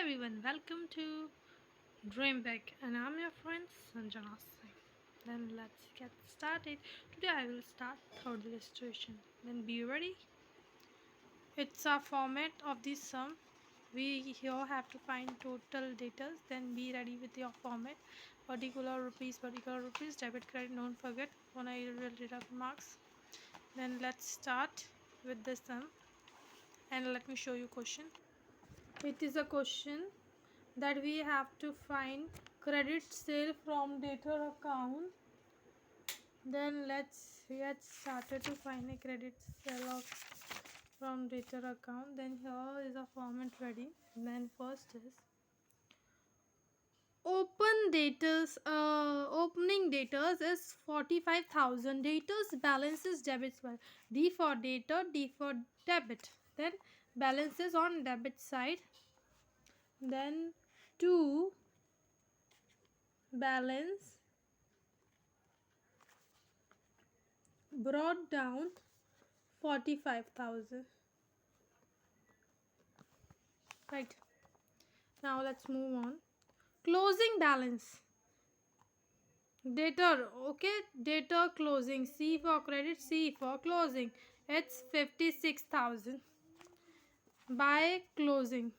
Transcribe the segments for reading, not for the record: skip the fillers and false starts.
everyone, welcome to Dream Big, and I'm your friend Sanjana Singh. Then let's get started. Today I will start third illustration. Then be ready. It's a format of the sum. We here have to find total data. Then be ready with your format. Particular rupees, debit, credit. Don't forget when I will deduct marks. Then let's start with the sum, and let me show you question. It is a question that we have to find credit sale from debtor account. Then let's get started to find a credit sale from debtor account. Then here is a format ready. Then first is opening debtors is 45,000. Debtors balance is debit. D for debtor, D for debit. Then balances on debit side. Then 2 balance brought down 45,000. Right, now let's move on. Closing balance, debtor. Okay, debtor closing. C for credit, C for closing. It's 56,000 by closing.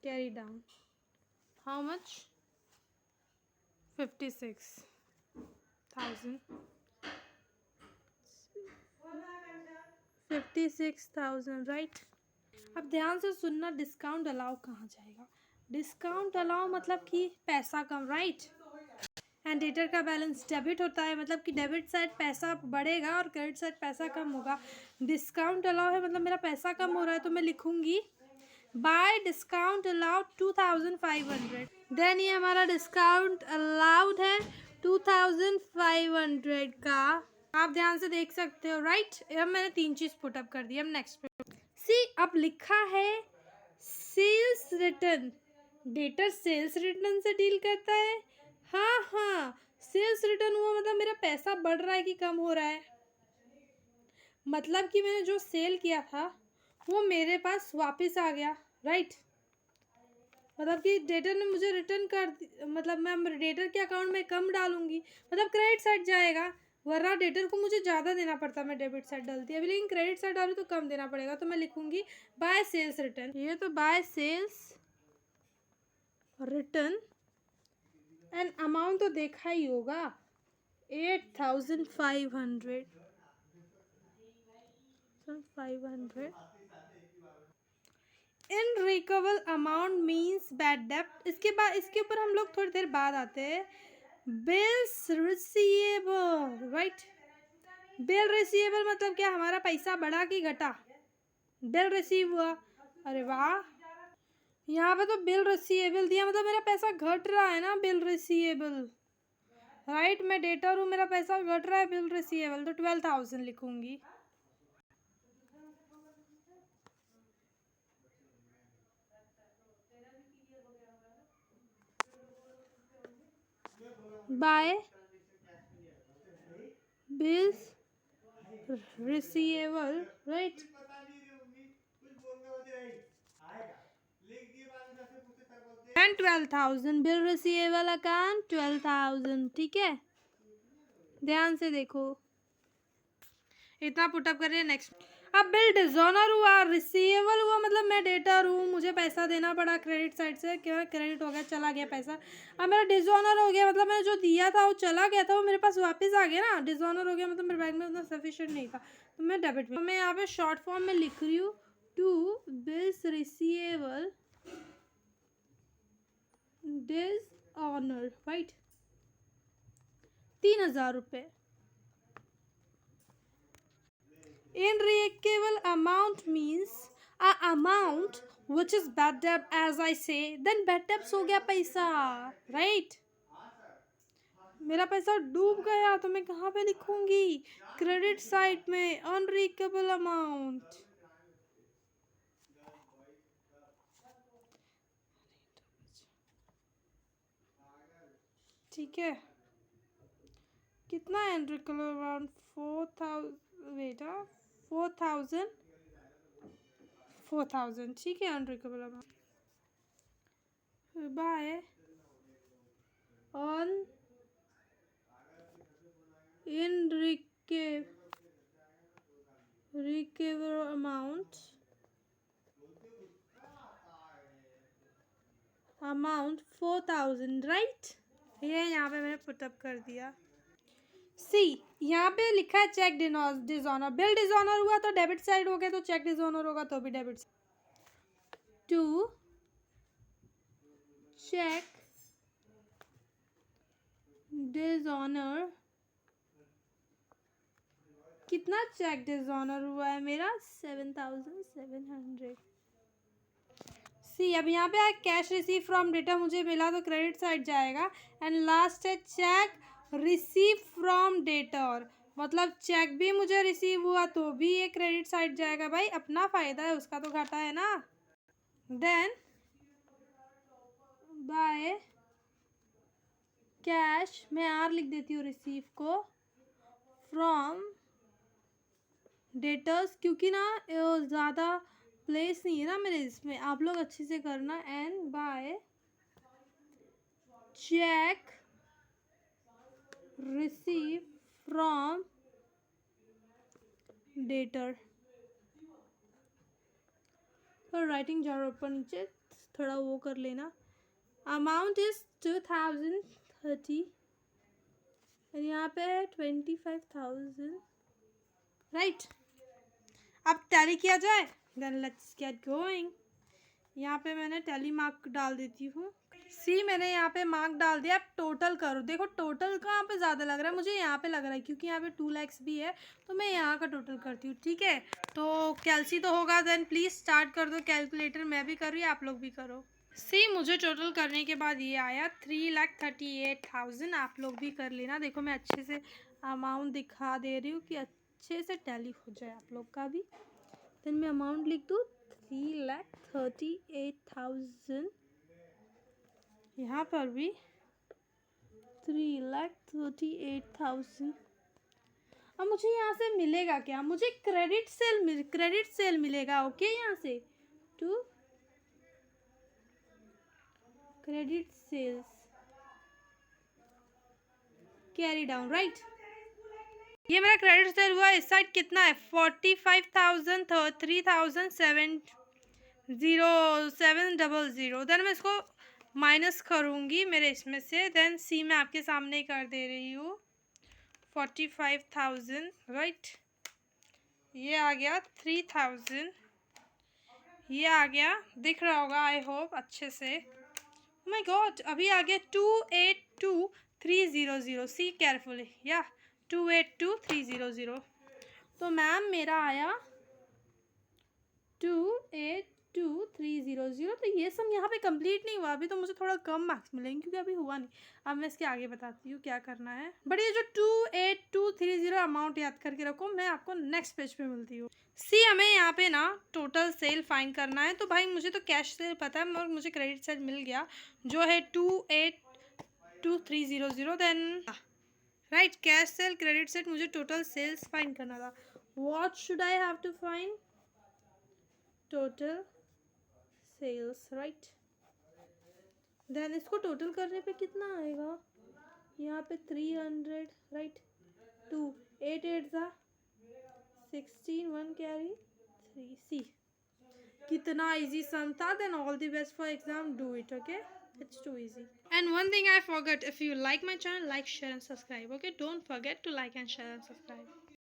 Carry down. How much? 56,000. 56,000, right. अब ध्यान से सुनना, discount allow कहाँ जाएगा? Discount allow मतलब कि पैसा कम, right. And debtor का बैलेंस डेबिट होता है, मतलब कि डेबिट साइड पैसा बढ़ेगा और क्रेडिट साइड पैसा कम होगा। डिस्काउंट अलाउ है मतलब मेरा पैसा कम हो रहा है, तो मैं लिखूंगी बाय डिस्काउंट अलाउड 2,500। देन ये हमारा डिस्काउंट अलाउड है 2,500 का। आप ध्यान से देख सकते हो, राइट। अब मैंने 3 चीज पुटअप कर दी। अब नेक्स्ट पे सी, अब लिखा है sales return. Debtor sales return से डील करता है। हाँ, सेल्स रिटर्न हुआ मतलब मेरा पैसा बढ़ रहा है कि कम हो रहा है। मतलब कि मैंने जो सेल किया था वो मेरे पास वापस आ गया, राइट। मतलब कि डेटर ने मुझे रिटर्न कर, मतलब मैं डेटर के अकाउंट में कम डालूंगी, मतलब क्रेडिट साइड जाएगा। वरना डेटर को मुझे ज़्यादा देना पड़ता, मैं डेबिट साइड डालती अभी, लेकिन क्रेडिट साइड डालूँ तो कम देना पड़ेगा। तो मैं लिखूंगी बाय सेल्स रिटर्न। ये तो by sales return and amount तो देखा ही होगा, 8,500। In recover amount means bad डेप्ट। इसके बाद इसके ऊपर हम लोग थोड़ी देर बाद आते हैं। Bills receivable, right. Bill receivable मतलब क्या? हमारा पैसा बढ़ा कि घटा? बिल रिसीव हुआ। अरे वाह, यहाँ पे तो बिल रिसीवेबल दिया, मतलब मेरा पैसा घट रहा है ना। Bill receivable, right. मैं डेटर हूँ, मेरा पैसा घट रहा है। बिल रिसीवेबल तो 12,000 लिखूंगी। By bills receivable, right. And 12,000 bill receivable account 12,000, ठीक है। ध्यान से देखो, इतना पुटअप करिए। नेक्स्ट, अब बिल डिजोनर हुआ, रिसीवेबल हुआ, मतलब मैं डेटर हूँ, मुझे पैसा देना पड़ा क्रेडिट साइड से। क्या क्रेडिट हो गया, चला गया पैसा। अब मेरा डिजोनर हो गया, मतलब मैंने जो दिया था वो चला गया था, वो मेरे पास वापस आ गया ना। डिजोनर हो गया मतलब मेरे बैंक में उतना सफिशिएंट नहीं था, तो मैं डेबिट में। तो मैं यहाँ पे शॉर्ट फॉर्म में लिख रही हूँ to bills receivable dishonour, right. 3,000 रुपये। Irrecoverable amount means a amount which is bad debt, as I say. Then bad debts हो गया पैसा, right? मेरा पैसा डूब गया, तो मैं कहाँ पे लिखूंगी? क्रेडिट साइड में, अनरिकवेबल अमाउंट। ठीक है, कितना एंट्री करो? अराउंड 4000, वेट 4000, 4000 ठीक है unrecoverable amount. By on in recover amount 4000, right. ये यहाँ पे मैंने पुटअप कर दिया। सी यहाँ पे लिखा है चेक डिसऑनर। बिल डिसऑनर हुआ तो डेबिट साइड हो गया, तो चेक डिसऑनर होगा तो भी debit side. To cheque dishonour, कितना चेक डिसऑनर हुआ है मेरा? 7700। सी अब यहाँ पे कैश रिसीव फ्रॉम डेटा मुझे मिला तो क्रेडिट साइड जाएगा। एंड लास्ट है चेक रिसीव फ्रॉम डेटर, मतलब चेक भी मुझे रिसीव हुआ तो भी ये क्रेडिट साइड जाएगा। भाई अपना फ़ायदा है, उसका तो घाटा है ना। देन बाय कैश, मैं आर लिख देती हूँ रिसीव को, फ्रॉम डेटर्स, क्योंकि ना ज़्यादा प्लेस नहीं है ना मेरे इसमें, आप लोग अच्छे से करना। And by cheque receive from debtor. तो राइटिंग ज़रा ऊपर नीचे थोड़ा वो कर लेना। अमाउंट इज 2030 और यहाँ पे 25,000, राइट। अब टैली किया जाए, देन लेट्स गेट गोइंग। यहाँ पे मैंने टैली मार्क डाल देती हूँ। सी मैंने यहाँ पे मार्क डाल दिया। अब टोटल करो, देखो टोटल कहाँ पे ज़्यादा लग रहा है मुझे? यहाँ पे लग रहा है, क्योंकि यहाँ पे 2 lakhs भी है, तो मैं यहाँ का टोटल करती हूँ, ठीक है। तो कैलसी तो होगा, देन प्लीज़ स्टार्ट कर दो कैलकुलेटर। मैं भी कर रही हूँ, आप लोग भी करो। सी मुझे टोटल करने के बाद ये आया 3,38,000। आप लोग भी कर लेना। देखो मैं अच्छे से अमाउंट दिखा दे रही हूँ कि अच्छे से टैली हो जाए आप लोग का भी। देन मैं अमाउंट लिख दूँ 3,38,000, यहाँ पर भी 3,38,000। अब मुझे यहाँ से मिलेगा क्या? मुझे क्रेडिट सेल मिलेगा, ओके। यहाँ से to credit sales carry down, right. ये मेरा क्रेडिट सेल हुआ। इस साइड कितना है? 45,000, 3,700। देन मैं इसको माइनस करूँगी मेरे इसमें से। देन सी मैं आपके सामने ही कर दे रही हूँ 45,000, राइट। ये आ गया 3,000, ये आ गया, दिख रहा होगा आई होप अच्छे से। माय गॉड, अभी आ गया 282,300। सी केयरफुली, या 282,300। तो मैम मेरा आया 282,300। तो ये सब यहाँ पे कंप्लीट नहीं हुआ, अभी तो मुझे थोड़ा कम मार्क्स मिलेंगे क्योंकि अभी हुआ नहीं। अब मैं इसके आगे बताती हूँ क्या करना है। बट ये जो 282,300 अमाउंट याद करके रखो, मैं आपको नेक्स्ट पेज पे मिलती हूँ। सी हमें यहाँ पे ना टोटल सेल फाइंड करना है। तो भाई मुझे तो कैश सेल पता है और मुझे क्रेडिट सेल मिल गया जो है 282,300। Then right, cash sale, credit sale, मुझे टोटल सेल्स फाइंड करना था। What should I have to find? Total sales, right. Then इसको टोटल करने पे कितना आएगा? यहाँ पे 300, राइट। 2 8 8 16, 1 कैरी 3। सी कितना इजी सम था। Then all the best for exam, do it, okay, it's too easy. And one thing I forgot, if you like my channel, like, share and subscribe, okay? Don't forget to like and share and subscribe.